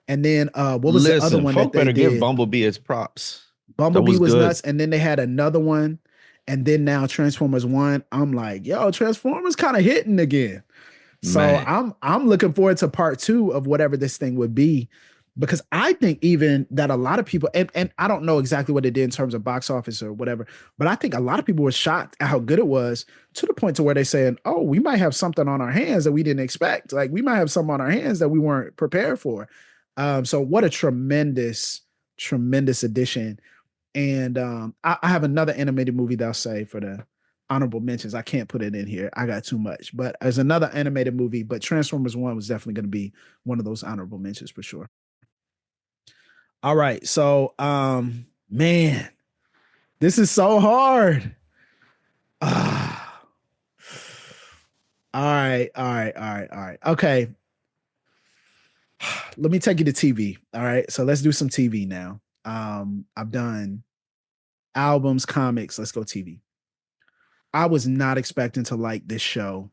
And then what was the other one that they did? Give Bumblebee its props. Bumblebee was nuts. And then they had another one. And then now Transformers 1, I'm like, yo, Transformers kind of hitting again. So I'm looking forward to part 2 of whatever this thing would be, because I think even that a lot of people, and I don't know exactly what it did in terms of box office or whatever, but I think a lot of people were shocked at how good it was, to the point to where they're saying, oh, we might have something on our hands that we didn't expect. Like, we might have something on our hands that we weren't prepared for. So what a tremendous addition. And I have another animated movie that I'll say for the honorable mentions. I can't put it in here. I got too much. But there's another animated movie, but Transformers 1 was definitely going to be one of those honorable mentions for sure. All right. So, man, this is so hard. All right. Okay. Let me take you to TV. All right. So let's do some TV now. I've done albums, comics. Let's go TV. I was not expecting to like this show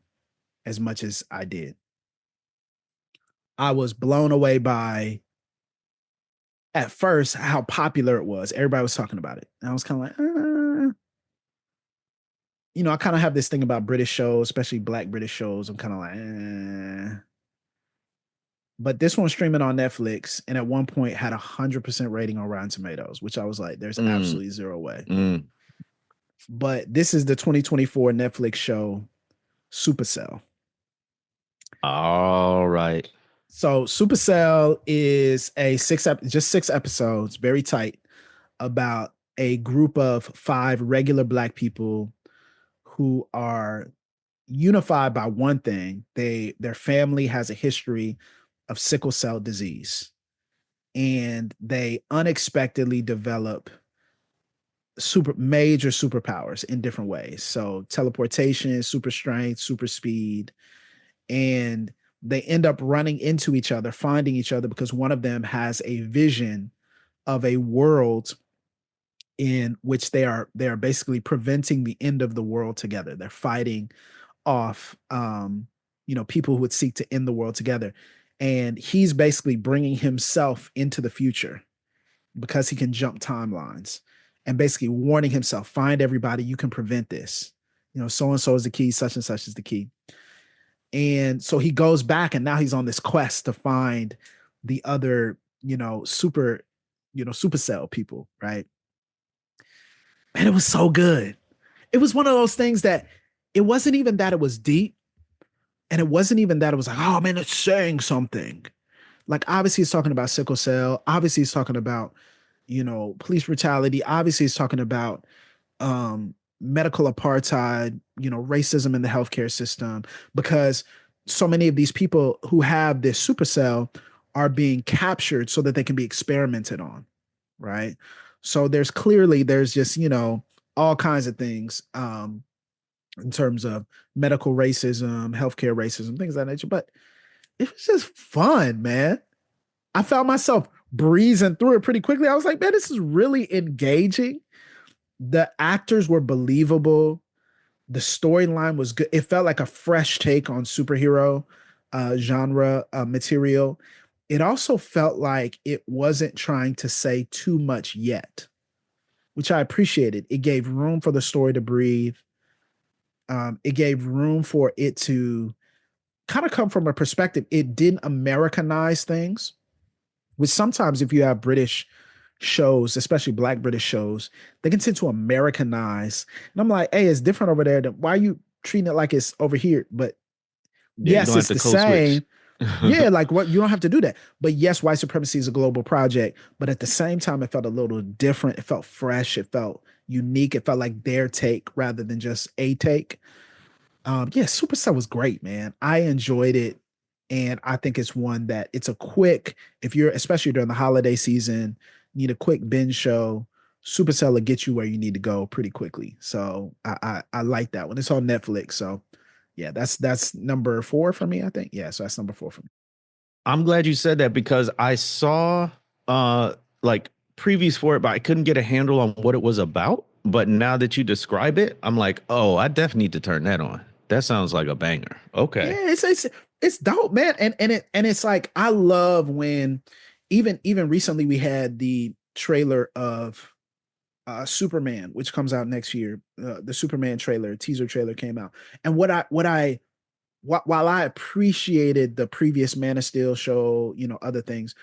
as much as I did. I was blown away by, at first, how popular it was. Everybody was talking about it. And I was kind of like, I kind of have this thing about British shows, especially Black British shows. I'm kind of like, But this one's streaming on Netflix, and at one point had 100% rating on Rotten Tomatoes, which I was like, there's absolutely zero way. But this is the 2024 Netflix show, Supercell. All right. So Supercell is just 6 episodes, very tight, about a group of 5 regular Black people who are unified by one thing. Their family has a history of sickle cell disease, and they unexpectedly develop major superpowers in different ways. So teleportation, super strength, super speed, and they end up running into each other, finding each other, because one of them has a vision of a world in which they are basically preventing the end of the world together. They're fighting off people who would seek to end the world together. And he's basically bringing himself into the future because he can jump timelines, and basically warning himself, find everybody, you can prevent this. So-and-so is the key, such and such is the key. And so he goes back, and now he's on this quest to find the other, supercell people, right? And it was so good. It was one of those things that it wasn't even that it was deep, and it wasn't even that it was like, oh man, it's saying something. Like obviously he's talking about sickle cell. Obviously he's talking about, police brutality. Obviously he's talking about medical apartheid, racism in the healthcare system, because so many of these people who have this supercell are being captured so that they can be experimented on, right? So there's just, all kinds of things in terms of medical racism, healthcare racism, things of that nature. But it was just fun, man. I found myself breezing through it pretty quickly. I was like, man, this is really engaging. The actors were believable. The storyline was good. It felt like a fresh take on superhero genre material. It also felt like it wasn't trying to say too much yet, which I appreciated. It gave room for the story to breathe. It gave room for it to kind of come from a perspective. It didn't Americanize things, which sometimes if you have British shows, especially Black British shows, they can tend to Americanize. And I'm like, hey, it's different over there. Why are you treating it like it's over here? But Yeah, you yes, don't have it's to the code switch. same. Yeah, like what, you don't have to do that. But yes, white supremacy is a global project. But at the same time, it felt a little different. It felt fresh. It felt unique. It felt like their take rather than just a take. Yeah, Superstar was great, man. I enjoyed it. And I think it's one that it's a quick, if you're especially during the holiday season, need a quick binge show. Supercell will get you where you need to go pretty quickly. So I like that one. It's on Netflix. So yeah, that's number 4 for me, I think. Yeah, so that's number 4 for me. I'm glad you said that because I saw like previews for it, but I couldn't get a handle on what it was about. But now that you describe it, I'm like, oh, I definitely need to turn that on. That sounds like a banger. Okay. Yeah, it's dope, man. And it's like I love when even recently we had the trailer of Superman, which comes out next year. The Superman trailer, teaser trailer came out. And while I appreciated the previous Man of Steel show, other things,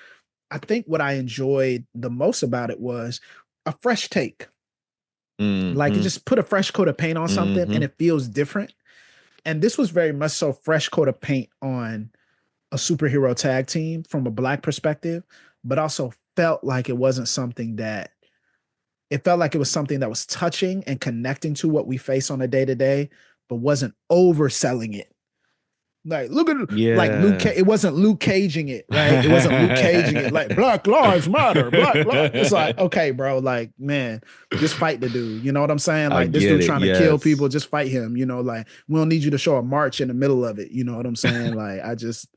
I think what I enjoyed the most about it was a fresh take. Like it Mm-hmm. just put a fresh coat of paint on something and Mm-hmm. it feels different. And this was very much so fresh coat of paint on a superhero tag team from a Black perspective, but also felt like it wasn't something that it felt like it was something that was touching and connecting to what we face on a day to day, but wasn't overselling it. Like, look at like Yeah. It wasn't Luke Caging it, right? It wasn't Luke Caging it. Like, Black Lives Matter, Black Lives. It's like, okay, bro, like, man, just fight the dude. You know what I'm saying? I Like, this get dude it. trying to kill Yes. people, just fight him. Like, we don't need you to show a march in the middle of it. You know what I'm saying? Like, I just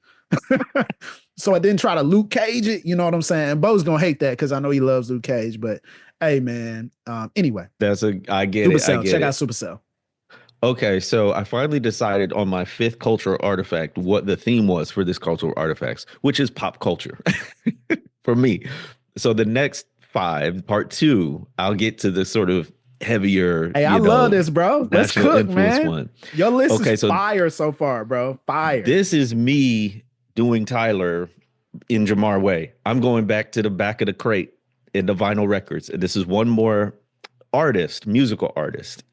so I didn't try to Luke Cage it. You know what I'm saying? Bo's gonna hate that because I know he loves Luke Cage. But hey, man. Anyway, I get it. I Supercell. get Check out it. Supercell. Okay, so I finally decided on my fifth cultural artifact what the theme was for this cultural artifacts, which is pop culture for me. So the next five, part two, I'll get to the sort of heavier, Hey, I love this, bro. Let's national cook, influence man. one. Your list is Okay, so fire so far, bro. Fire. this is me doing Tyler in Jamar way. I'm going back to the back of the crate in the vinyl records. And this is one more artist, musical artist.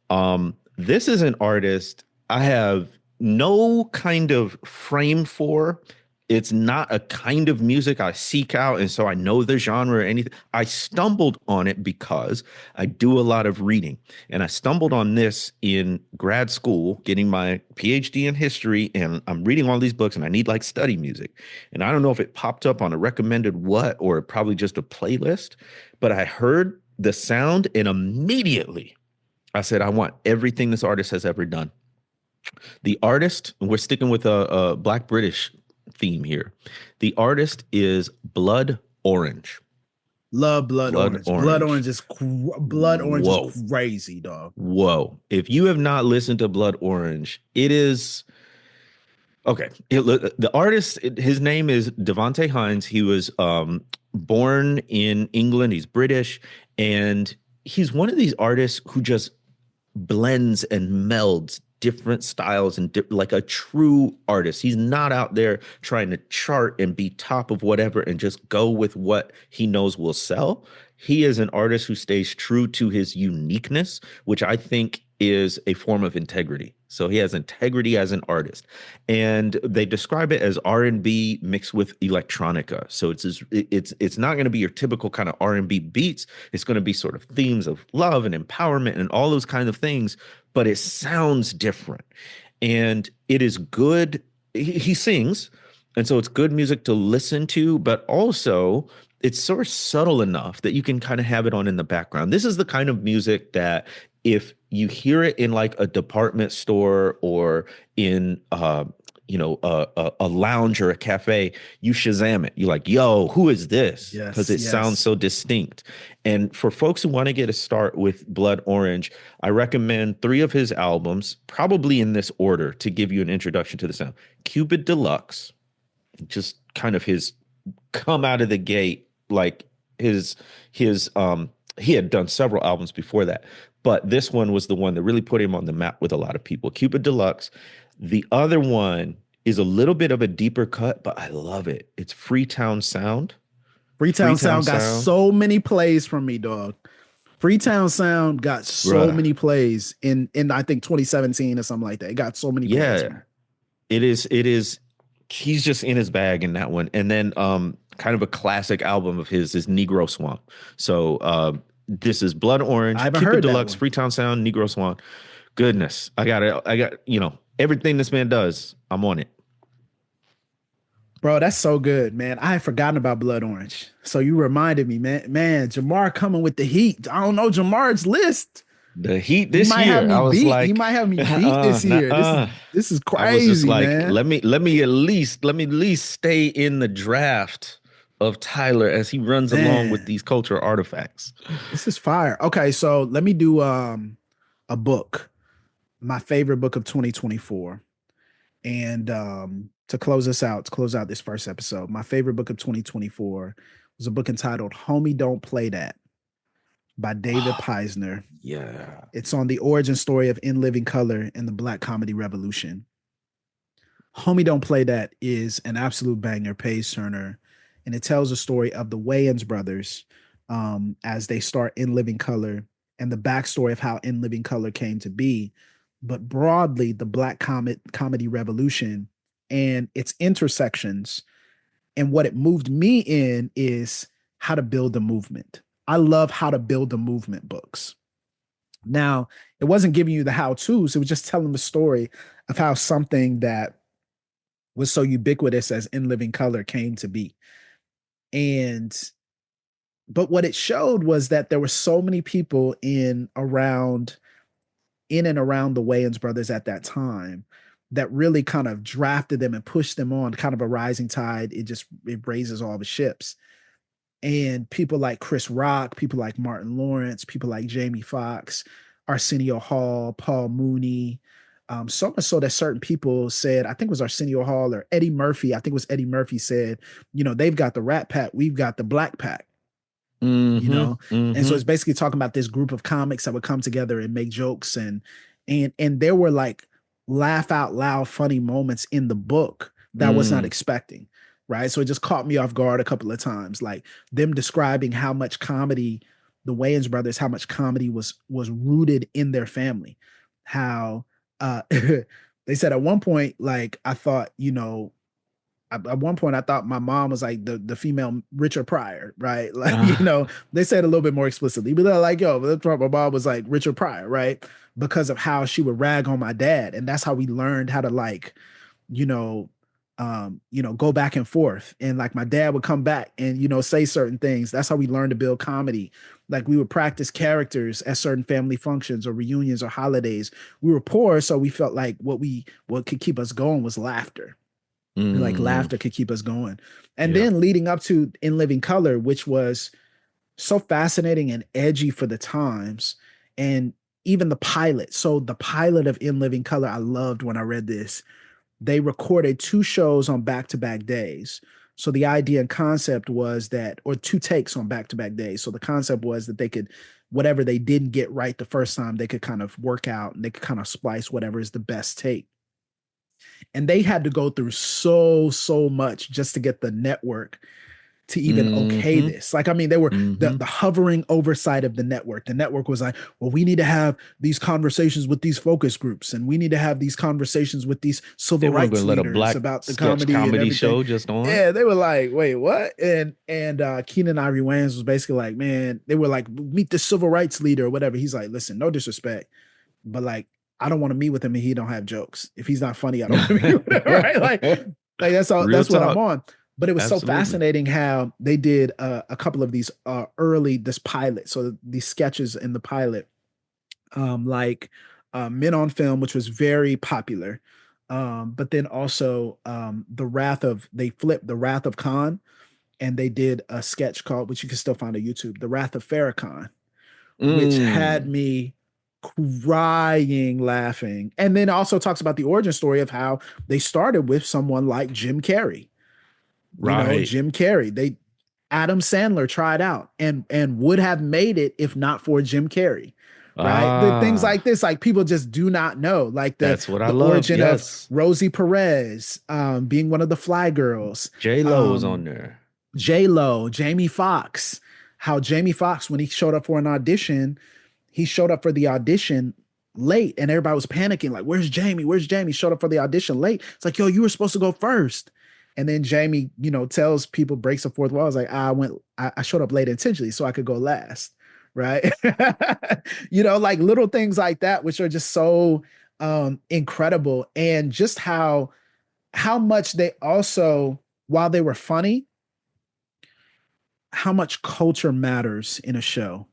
This is an artist I have no kind of frame for. It's not a kind of music I seek out, and so I know the genre or anything. I stumbled on it because I do a lot of reading, and I stumbled on this in grad school, getting my PhD in history, and I'm reading all these books, and I need like study music, and I don't know if it popped up on a recommended what or probably just a playlist, but I heard the sound, and immediately I said, I want everything this artist has ever done. The artist, we're sticking with a Black British theme here. The artist is Blood Orange. Love Blood Blood Orange. Orange. Blood Orange is Whoa. crazy, dog. Whoa. If you have not listened to Blood Orange, it is okay. The artist, his name is Devonte Hines. He was born in England. He's British. And he's one of these artists who just blends and melds different styles and like a true artist. He's not out there trying to chart and be top of whatever and just go with what he knows will sell. He is an artist who stays true to his uniqueness, which I think is a form of integrity. So he has integrity as an artist, and they describe it as R&B mixed with electronica. So it's not going to be your typical kind of R&B beats. It's going to be sort of themes of love and empowerment and all those kinds of things, but it sounds different, and it is good. He sings, and so it's good music to listen to, but also it's sort of subtle enough that you can kind of have it on in the background. This is the kind of music that if you hear it in like a department store or in a lounge or a cafe, you Shazam it. You're like, yo, who is this? Because Yes, it sounds yes. so distinct. And for folks who want to get a start with Blood Orange, I recommend 3 of his albums, probably in this order, to give you an introduction to the sound. Cupid Deluxe, just kind of his come out of the gate, like his he had done several albums before that, but this one was the one that really put him on the map with a lot of people. Cupid Deluxe. The other one is a little bit of a deeper cut, but I love it. It's Freetown Sound. Freetown Freetown Sound got Sound, so many plays from me, dog. Freetown Sound got so bruh. many plays in I think 2017 or something like that. It got so many plays Yeah, from me. it is. It is. He's just in his bag in that one. And then kind of a classic album of his is Negro Swamp. So this is Blood I Orange, haven't Cupid heard that Deluxe, one. Freetown Sound, Negro Swamp. Goodness. I got, everything this man does, I'm on it. Bro, that's so good, man. I had forgotten about Blood Orange. So you reminded me, man. Man, Jamar coming with the heat. I don't know Jamar's list. The Heat He this might have year, me I was beat. He like, might have me beat this year. nuh-uh. This is I was just crazy, like, man. let me at least stay in the draft of Tyler as he runs along with Man, these cultural artifacts. this is fire. Okay, so let me do a book. My favorite book of 2024. And to close out this first episode, my favorite book of 2024 was a book entitled Homie Don't Play That by David Oh, Peisner. yeah. It's on the origin story of In Living Color and the Black Comedy Revolution. Homie Don't Play That is an absolute banger, page turner, and it tells a story of the Wayans brothers as they start In Living Color and the backstory of how In Living Color came to be, but broadly the Black comedy revolution and its intersections. And what it moved me in is how to build a movement. I love how to build a movement books. Now, it wasn't giving you the how to's, it was just telling the story of how something that was so ubiquitous as In Living Color came to be. And but what it showed was that there were so many people in and around the Wayans brothers at that time that really kind of drafted them and pushed them on, kind of a rising tide. It raises all the ships. And people like Chris Rock, people like Martin Lawrence, people like Jamie Foxx, Arsenio Hall, Paul Mooney. So much so that certain people said, I think it was Arsenio Hall or Eddie Murphy, I think it was Eddie Murphy said, they've got the Rat Pack, we've got the Black Pack, you Mm-hmm. know? And so Mm-hmm. it's basically talking about this group of comics that would come together and make jokes and there were like laugh out loud funny moments in the book that I was not Mm. expecting. Right. So it just caught me off guard a couple of times, like them describing how much comedy, the Wayans brothers, how much comedy was rooted in their family. How they said at one point, like I thought, at one point I thought my mom was like the female Richard Pryor, right? Like, Ah. they said a little bit more explicitly, but they're like, yo, my mom was like Richard Pryor, right? Because of how she would rag on my dad. And that's how we learned how to like, you know, go back and forth. And like my dad would come back and, say certain things. That's how we learned to build comedy. Like we would practice characters at certain family functions or reunions or holidays. We were poor, so we felt like what could keep us going was laughter. Like Mm-hmm. laughter could keep us going. And Yeah. then leading up to In Living Color, which was so fascinating and edgy for the times. And even the pilot. So the pilot of In Living Color, I loved when I read this. They recorded 2 shows on back-to-back days. So the idea and concept was that, or 2 takes on back-to-back days. So the concept was that they could, whatever they didn't get right the first time, they could kind of work out and they could kind of splice whatever is the best take. And they had to go through so much just to get the network to even okay Mm-hmm. this. Like, I mean, they were Mm-hmm. the hovering oversight of the network. The network was like, well, we need to have these conversations with these focus groups, and we need to have these conversations with these They civil weren't going rights to let a leaders black about the sketch comedy and comedy everything. show just on. Yeah, they were like, wait, what? And Keenan Ivory Wayans was basically like, man, they were like, meet the civil rights leader or whatever. He's like, listen, no disrespect, but like, I don't want to meet with him and he don't have jokes. If he's not funny, I don't want to meet with him. Right? Like that's all. Real That's what I'm talk. on. But it was so Absolutely. fascinating how they did a couple of these early this pilot. So these sketches in the pilot, like Men on Film, which was very popular. But then also they flipped the Wrath of Khan, and they did a sketch called, which you can still find on YouTube, The Wrath of Farrakhan, which had Mm, me crying laughing. And then also talks about the origin story of how they started with someone like Jim Carrey. You know, right. Jim Carrey. Adam Sandler tried out and would have made it if not for Jim Carrey. Right? The things Ah, like this, like people just do not know. Like that's what I the love. origin of Yes. Rosie Perez being one of the Fly Girls. J-Lo was on there. J Lo, Jamie Foxx, how Jamie Foxx, when he showed up for an audition, he showed up for the audition late and everybody was panicking, like, where's Jamie? Where's Jamie? Showed up for the audition late. It's like, yo, you were supposed to go first. And then Jamie, tells people, breaks the fourth wall. I was like, I showed up late intentionally so I could go last. Right. Like little things like that, which are just so incredible. And just how much they also, while they were funny, how much culture matters in a show.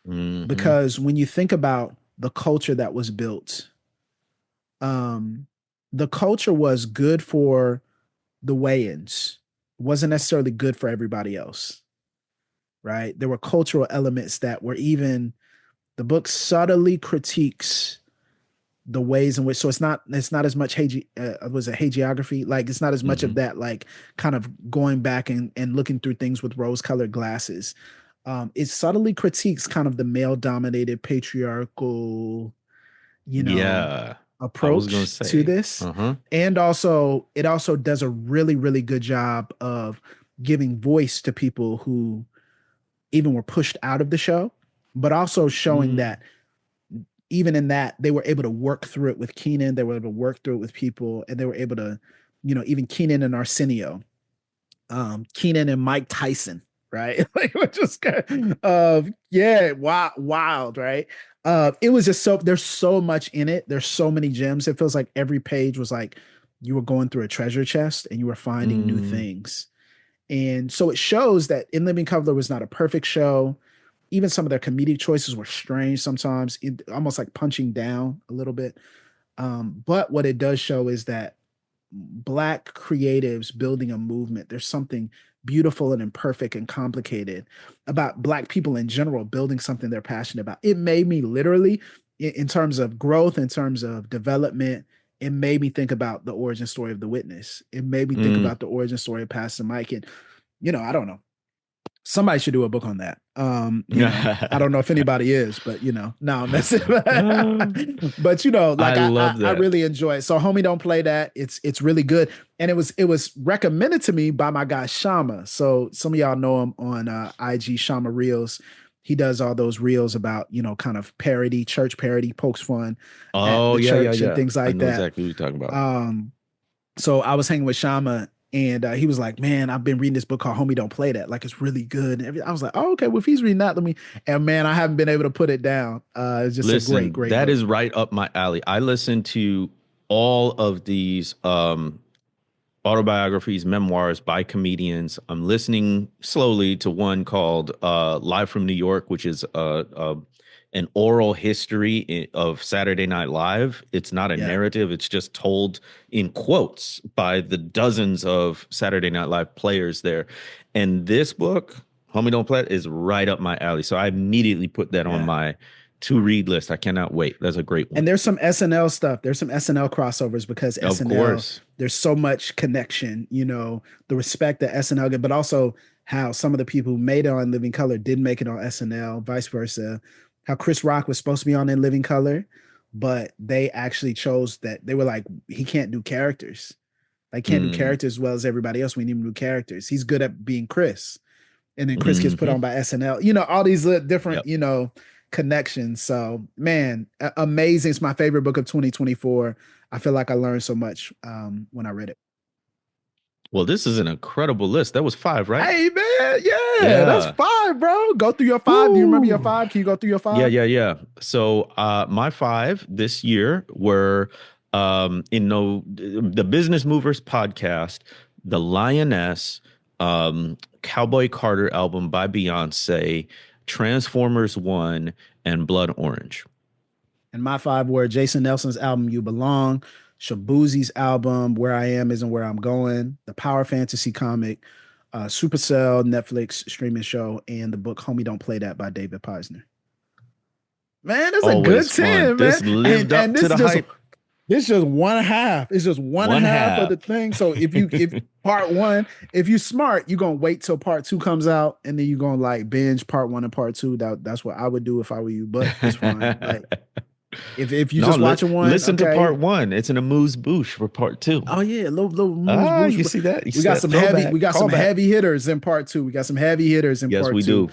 Mm-hmm. Because when you think about the culture that was built, um, the culture was good for the weigh-ins, wasn't necessarily good for everybody else, right? There were cultural elements that were even the book subtly critiques the ways in which, so it's not as much was it hagiography, like it's not as much Mm-hmm. of that, like kind of going back and looking through things with rose colored glasses. It subtly critiques kind of the male dominated patriarchal, you know, Yeah. I was gonna approach to say. this. Uh-huh. And also it also does a really, really good job of giving voice to people who even were pushed out of the show, but also showing Mm, that even in that they were able to work through it with Keenan, they were able to work through it with people, and they were able to, even Keenan and Arsenio, Keenan and Mike Tyson, right? Like, which was kind of, yeah, wild, right? It was just there's so much in it. There's so many gems. It feels like every page was like you were going through a treasure chest and you were finding new mm, things. And so it shows that In Living Color was not a perfect show. Even some of their comedic choices were strange sometimes, almost like punching down a little bit. But what it does show is that Black creatives building a movement, there's something beautiful and imperfect and complicated about Black people in general building something they're passionate about. It made me literally, in terms of growth, in terms of development, it made me think about the origin story of The Witness. It made me think mm. about the origin story of Pastor Mike. And, I don't know, somebody should do a book on that. I don't know if anybody is, but no, I'm messing. But like I I love I that. really enjoy it. So homie, don't play that. It's really good. And it was recommended to me by my guy Shama. So some of y'all know him on IG, Shama Reels. He does all those reels about, kind of parody, church parody, pokes fun at Oh, the yeah, yeah, church and yeah. things I like know that. exactly what you're talking about. Um, so I was hanging with Shama and he was like, man, I've been reading this book called Homie Don't Play That. Like, it's really good. And I was like, oh, okay, well, if he's reading that, let me. And man, I haven't been able to put it down. It's just a great, Listen, great that book. is right up my alley. I listen to all of these autobiographies, memoirs by comedians. I'm listening slowly to one called Live from New York, which is an oral history of Saturday Night Live. It's not a Yeah. narrative, it's just told in quotes by the dozens of Saturday Night Live players there. And this book, Homie Don't Play It, is right up my alley. So I immediately put that on Yeah. my to read list. I cannot wait. That's a great And one. there's some SNL stuff. There's some SNL crossovers because Of SNL, course. there's so much connection, the respect that SNL get, but also how some of the people who made it on Living Color didn't make it on SNL, vice versa. How Chris Rock was supposed to be on In Living Color, but they actually chose that they were like, he can't do characters. Like can't do characters as well as everybody else. We need him to do characters. He's good at being Chris. And then Chris gets put on by SNL. You know, all these different, you know, connections. So, man, amazing. It's my favorite book of 2024. I feel like I learned so much when I read it. Well, this is an incredible list. That was 5, right? Hey, man. Yeah, that's 5, bro. Go through your 5. Ooh. Do you remember your 5? Can you go through your 5? Yeah. So my 5 this year were the Business Movers podcast, The Lioness, Cowboy Carter album by Beyonce, Transformers 1, and Blood Orange. And my 5 were Jason Nelson's album, You Belong, Shabuzi's album, Where I Am Isn't Where I'm Going, the Power Fantasy comic, Supercell Netflix streaming show, and the book Homie Don't Play That by David Peisner. Man, that's always a good 10, man. This lived up to the hype. This is just one half. It's just one half of the thing. So if part 1, if you're smart, you're gonna wait till part 2 comes out, and then you're gonna like binge part 1 and part 2. That's what I would do if I were you. But it's fine. Like, if you just watching one, listen to part 1. It's an amuse bouche for part 2. Oh yeah, little amuse bouche. You see that? We got some heavy hitters in part 2. We got some heavy hitters in part 2. Yes, we do.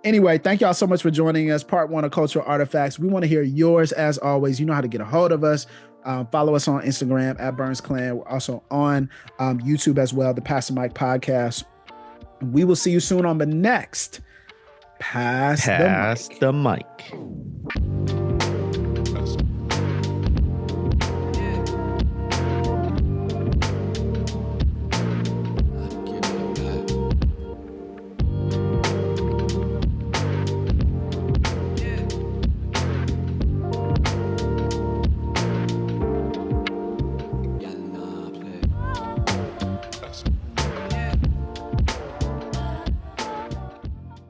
Anyway, thank y'all so much for joining us. Part 1 of Cultural Artifacts. We want to hear yours as always. You know how to get a hold of us. Follow us on Instagram at Burns Clan. We're also on YouTube as well, the Pastor Mike Podcast. We will see you soon on the next Pass the Mic.